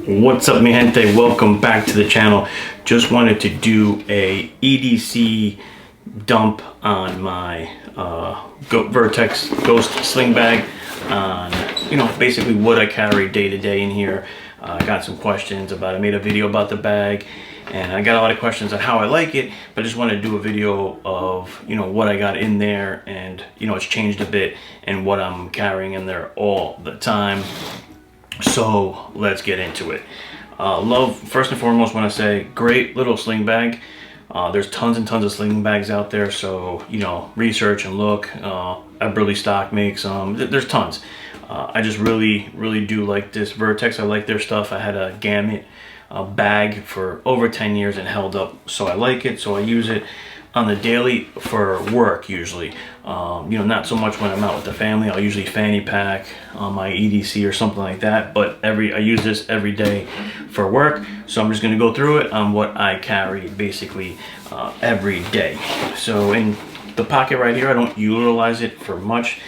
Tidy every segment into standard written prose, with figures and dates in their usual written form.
What's up, mi gente? Welcome back to the channel. Just wanted to do a EDC dump on my Vertx Ghost Sling bag on, basically what I carry day to day in here. I got some questions about it. I made a video about the bag and I got a lot of questions on how I like it, but I just wanted to do a video of, what I got in there, and, it's changed a bit and what I'm carrying in there all the time. So let's get into it. First and foremost, want to say great little sling bag. There's tons and tons of sling bags out there, so research and look. I Burley Stock makes there's tons. I just really do like this Vertx. I like their stuff. I had a Gamut bag for over 10 years and held up, so I like it. So I use it on the daily for work usually. Not so much when I'm out with the family. I'll usually fanny pack on my EDC or something like that, but I use this every day for work. So I'm just gonna go through it on what I carry basically every day. So in the pocket right here, I don't utilize it for much.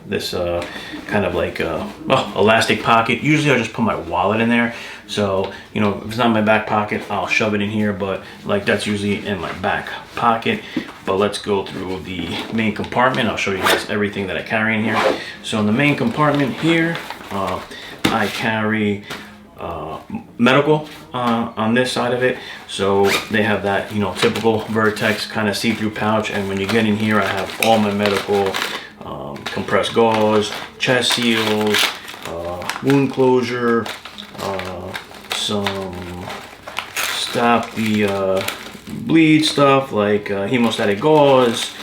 This kind of like elastic pocket. Usually I just put my wallet in there. So, if it's not in my back pocket, I'll shove it in here, but like that's usually in my back pocket. But let's go through the main compartment. I'll show you guys everything that I carry in here. So in the main compartment here, I carry medical on this side of it. So they have that, typical Vertx kind of see-through pouch. And when you get in here, I have all my medical compressed gauze, chest seals, wound closure, some stop the bleed stuff like hemostatic gauze,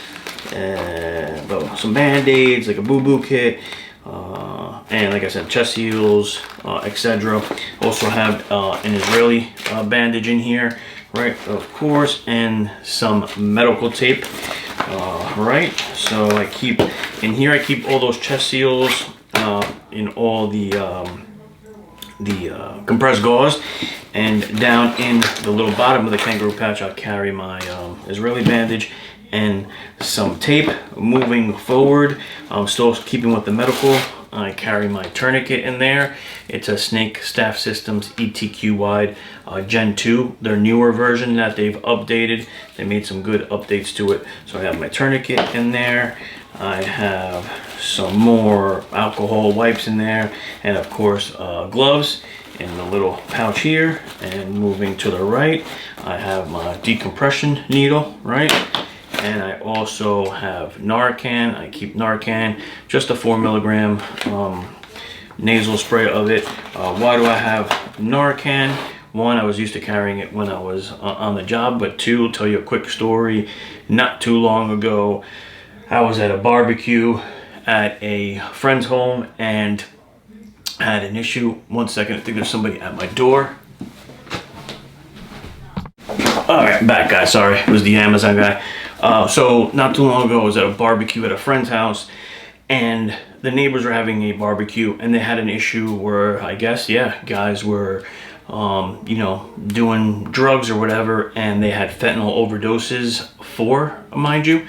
and some band-aids, like a boo-boo kit, and like I said, chest seals, etc. Also have an Israeli bandage in here, right, of course, and some medical tape. Right, so I keep in here, I keep all those chest seals, in all the compressed gauze, and down in the little bottom of the kangaroo pouch I'll carry my Israeli bandage and some tape. Moving forward, I'm still keeping with the medical. I carry my tourniquet in there. It's a Snake Staff Systems ETQ wide Gen 2, their newer version that they've updated. They made some good updates to it. So I have my tourniquet in there. I have some more alcohol wipes in there, and of course gloves in the little pouch here. And moving to the right, I have my decompression needle, right? And I also have Narcan. I keep Narcan, just a 4 milligram nasal spray of it. Why do I have Narcan? One, I was used to carrying it when I was on the job, but two, I'll tell you a quick story. Not too long ago, I was at a barbecue at a friend's home and had an issue. One second, I think there's somebody at my door. All right, back guys, sorry, it was the Amazon guy. So not too long ago, I was at a barbecue at a friend's house, and the neighbors were having a barbecue, and they had an issue where I guess, guys were, doing drugs or whatever, and they had fentanyl overdoses mind you.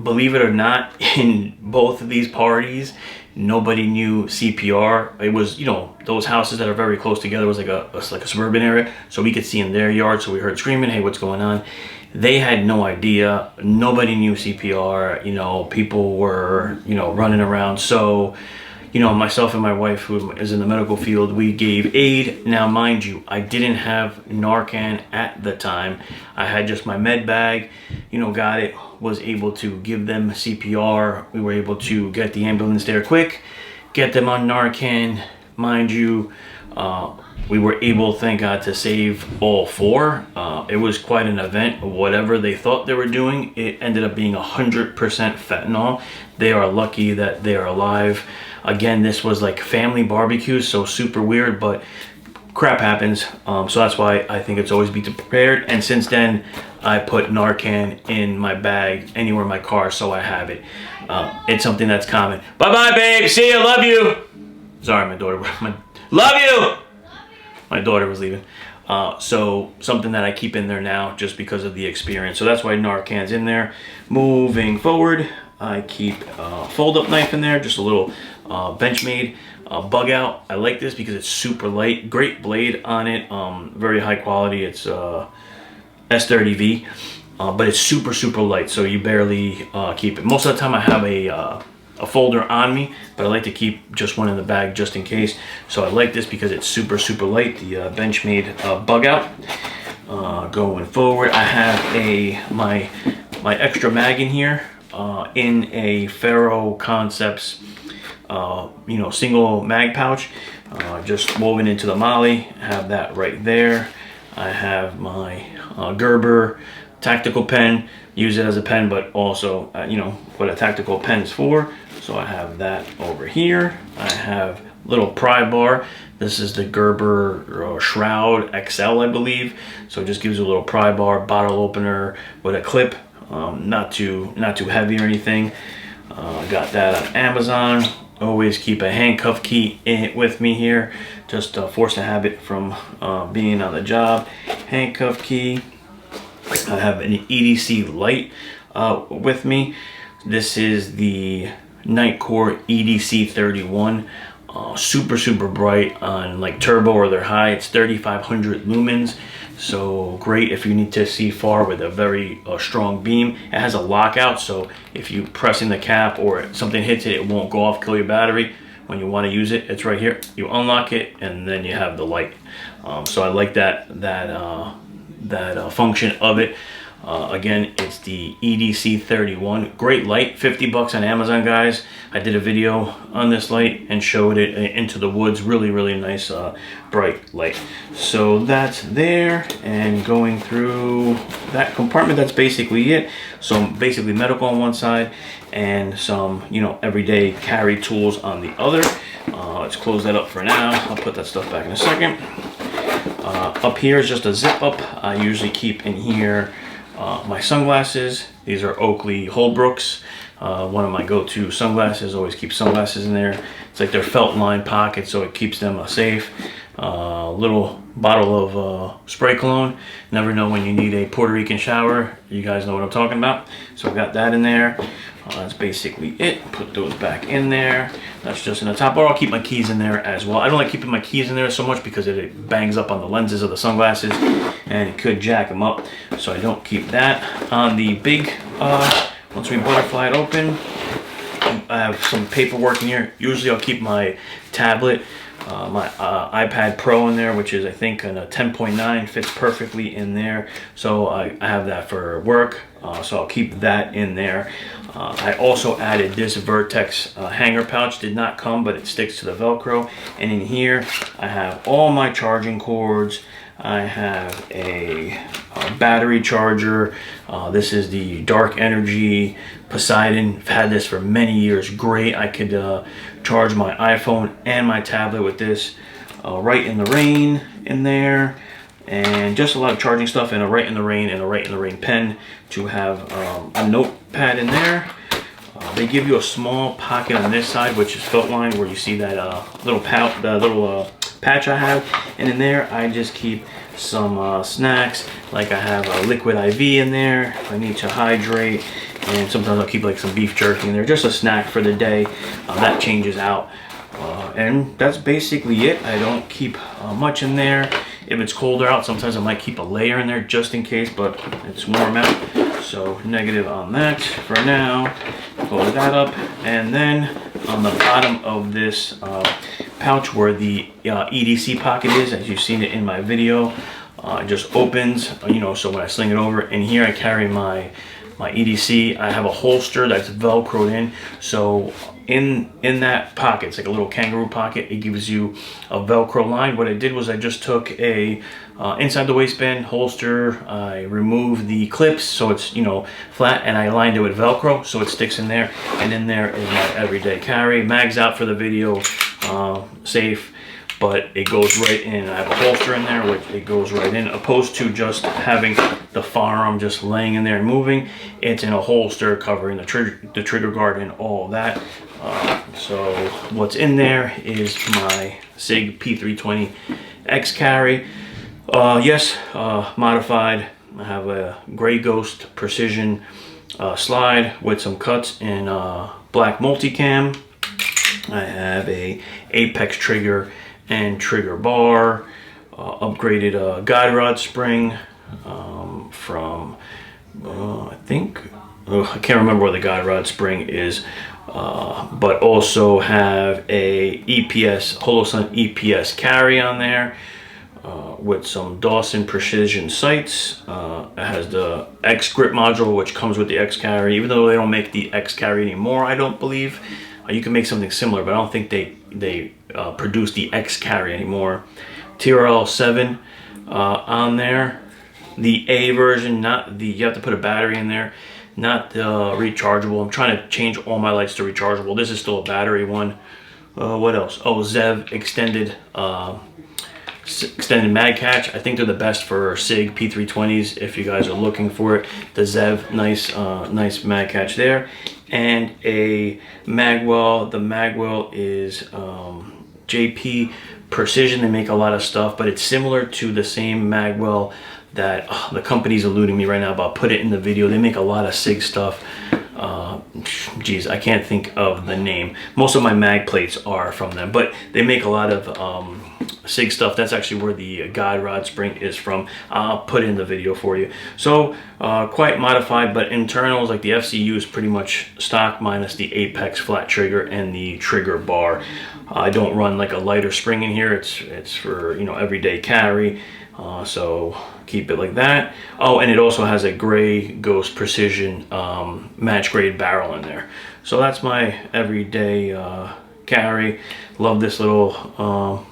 Believe it or not, in both of these parties, nobody knew CPR. It was, those houses that are very close together, was like a suburban area, so we could see in their yard. So we heard screaming, hey, what's going on? They had no idea. Nobody knew CPR. People were, running around. So, myself and my wife, who is in the medical field, we gave aid. Now, mind you, I didn't have Narcan at the time. I had just my med bag, got it, was able to give them CPR. We were able to get the ambulance there quick, get them on Narcan. Mind you, we were able, thank God, to save all four. It was quite an event. Whatever they thought they were doing, it ended up being 100% fentanyl. They are lucky that they are alive. Again, this was like family barbecue, so super weird, but crap happens. So that's why I think it's always be prepared. And since then, I put Narcan in my bag anywhere in my car, so I have it. It's something that's common. Bye-bye, babe. See you. Love you. Sorry, my daughter. Love you. My daughter was leaving. So something that I keep in there now just because of the experience. So that's why Narcan's in there. Moving forward, I keep a fold-up knife in there, just a little Benchmade bug out. I like this because it's super light, great blade on it, very high quality. It's S30V, but it's super light, so you barely keep it. Most of the time I have a folder on me, but I like to keep just one in the bag just in case. So I like this because it's super light, the Benchmade bug out. Going forward, I have my extra mag in here, in a Ferro Concepts single mag pouch, just woven into the moly. Have that right there. I have my Gerber tactical pen, use it as a pen, but also what a tactical pen is for. So I have that over here. I have little pry bar. This is the Gerber Shroud XL, I believe. So it just gives you a little pry bar, bottle opener with a clip, not too heavy or anything. Got that on Amazon. Always keep a handcuff key with me here, just force a habit from being on the job. Handcuff key. I have an EDC light with me. This is the Nightcore EDC 31. Super bright on like turbo or their high. It's 3500 lumens, so great if you need to see far with a very strong beam. It has a lockout, so if you press in the cap or something hits it, it won't go off, kill your battery. When you want to use it, it's right here. You unlock it and then you have the light. So I like that function of it. Again, it's the EDC 31. Great light, 50 bucks on Amazon, guys. I did a video on this light and showed it into the woods. Really nice, bright light. So that's there, and going through that compartment, that's basically it. So basically medical on one side and some, everyday carry tools on the other. Let's close that up for now. I'll put that stuff back in a second. Up here is just a zip up. I usually keep in here my sunglasses. These are Oakley Holbrooks, one of my go-to sunglasses. Always keep sunglasses in there. It's like they're felt lined pockets, so it keeps them safe. Little bottle of spray cologne. Never know when you need a Puerto Rican shower. You guys know what I'm talking about. So I got that in there. That's basically it. Put those back in there. That's just in the top bar. I'll keep my keys in there as well. I don't like keeping my keys in there so much because it bangs up on the lenses of the sunglasses and it could jack them up. So I don't keep that. On the big, once we butterfly it open, I have some paperwork in here. Usually I'll keep my tablet, my iPad Pro in there, which is I think a 10.9, fits perfectly in there. So I have that for work, so I'll keep that in there. I also added this Vertx hanger pouch. Did not come, but it sticks to the Velcro. And in here I have all my charging cords. I have a battery charger. This is the Dark Energy Poseidon. I've had this for many years. Great. I could charge my iPhone and my tablet with this. Right in the Rain in there. And just a lot of charging stuff, and a Right in the Rain and a Right in the Rain pen to have a notepad in there. They give you a small pocket on this side, which is felt lined, where you see that little patch I have. And in there, I just keep some snacks. Like I have a liquid IV in there if I need to hydrate, and sometimes I'll keep like some beef jerky in there, just a snack for the day. That changes out. And that's basically it. I don't keep much in there. If it's colder out, sometimes I might keep a layer in there just in case, but it's warm out. So negative on that for now. Close that up. And then on the bottom of this pouch where the EDC pocket is, as you've seen it in my video, it just opens, so when I sling it over, and here I carry my EDC. I have a holster that's Velcroed in, so in that pocket, it's like a little kangaroo pocket. It gives you a Velcro line. What I did was I just took a inside the waistband holster. I removed the clips so it's flat, and I lined it with Velcro so it sticks in there. And in there is my everyday carry. Mag's out for the video, safe, but it goes right in. I have a holster in there, which it goes right in, opposed to just having the firearm just laying in there and moving. It's in a holster covering the trigger guard and all of that. So what's in there is my SIG P320 X carry. Yes, modified. I have a Gray Ghost precision slide with some cuts in black multicam. I have a Apex trigger and trigger bar, upgraded guide rod spring from I think I can't remember where the guide rod spring is, but also have a EPS Holosun EPS carry on there with some Dawson precision sights. It has the X grip module, which comes with the X carry, even though they don't make the X carry anymore, I don't believe. You can make something similar, but I don't think they produce the X carry anymore. TRL 7 on there. The A version, not the, you have to put a battery in there, not the rechargeable. I'm trying to change all my lights to rechargeable. This is still a battery one. What else? Oh, Zev extended mag catch. I think they're the best for SIG P320s if you guys are looking for it. The Zev, nice mag catch there. And a magwell. The magwell is JP Precision. They make a lot of stuff, but it's similar to the same magwell that the company's eluding me right now about. Put it in the video. They make a lot of SIG stuff. Geez, I can't think of the name. Most of my mag plates are from them, but they make a lot of SIG stuff. That's actually where the guide rod spring is from. I'll put it in the video for you. So quite modified, but internals like the FCU is pretty much stock minus the Apex flat trigger and the trigger bar. I don't run like a lighter spring in here. It's for, you know, everyday carry. So keep it like that. Oh, and it also has a gray Ghost Precision match grade barrel in there. So that's my everyday carry. Love this little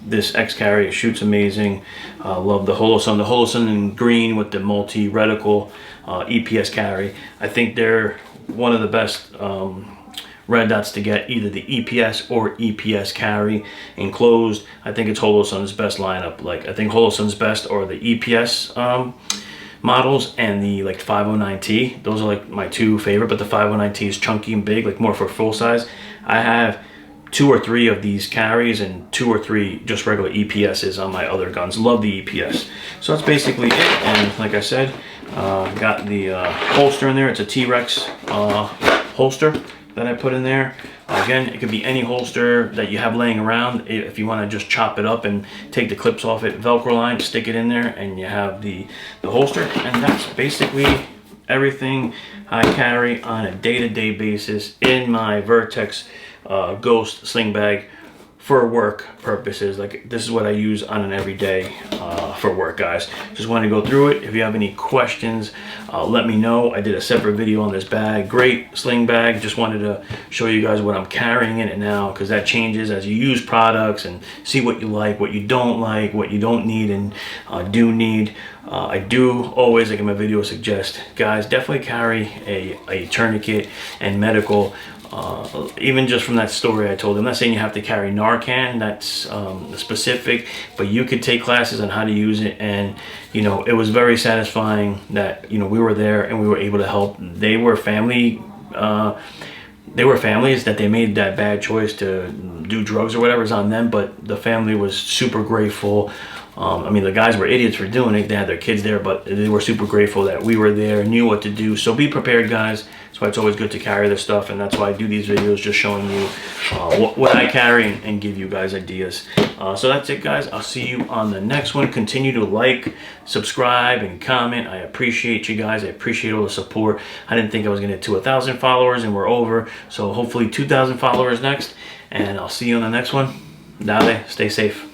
this X carry. It shoots amazing. Love the Holosun. The Holosun in green with the multi reticle EPS carry. I think they're one of the best red dots to get, either the EPS or EPS carry enclosed. I think it's Holosun's best lineup. Like, I think Holosun's best are the EPS models and the like 509T. Those are like my two favorite, but the 509T is chunky and big, like more for full size. I have 2 or 3 of these carries and 2 or 3 just regular EPSs on my other guns. Love the EPS. So that's basically it. And like I said, got the holster in there. It's a T-Rex holster that I put in there. Again, it could be any holster that you have laying around. If you want to just chop it up and take the clips off it, Velcro line, stick it in there, and you have the holster. And that's basically everything I carry on a day-to-day basis in my Vertx Ghost Sling bag for work purposes. Like, this is what I use on an everyday for work, guys. Just want to go through it. If you have any questions, let me know. I did a separate video on this bag. Great sling bag. Just wanted to show you guys what I'm carrying in it now, because that changes as you use products and see what you like, what you don't like, what you don't need and do need. I do always, like in my video, suggest, guys, definitely carry a tourniquet and medical. Even just from that story I told, I'm not saying you have to carry Narcan, that's specific, but you could take classes on how to use it. And you know, it was very satisfying that, you know, we were there and we were able to help. They were family, they were families that they made that bad choice to do drugs or whatever is on them, but the family was super grateful. I mean, the guys were idiots for doing it. They had their kids there, but they were super grateful that we were there, knew what to do. So be prepared, guys. That's why it's always good to carry this stuff, and that's why I do these videos, just showing you what I carry and give you guys ideas. So that's it, guys. I'll see you on the next one. Continue to like, subscribe, and comment. I appreciate you guys. I appreciate all the support. I didn't think I was going to get to 1,000 followers, and we're over. So hopefully 2,000 followers next, and I'll see you on the next one. Dale, stay safe.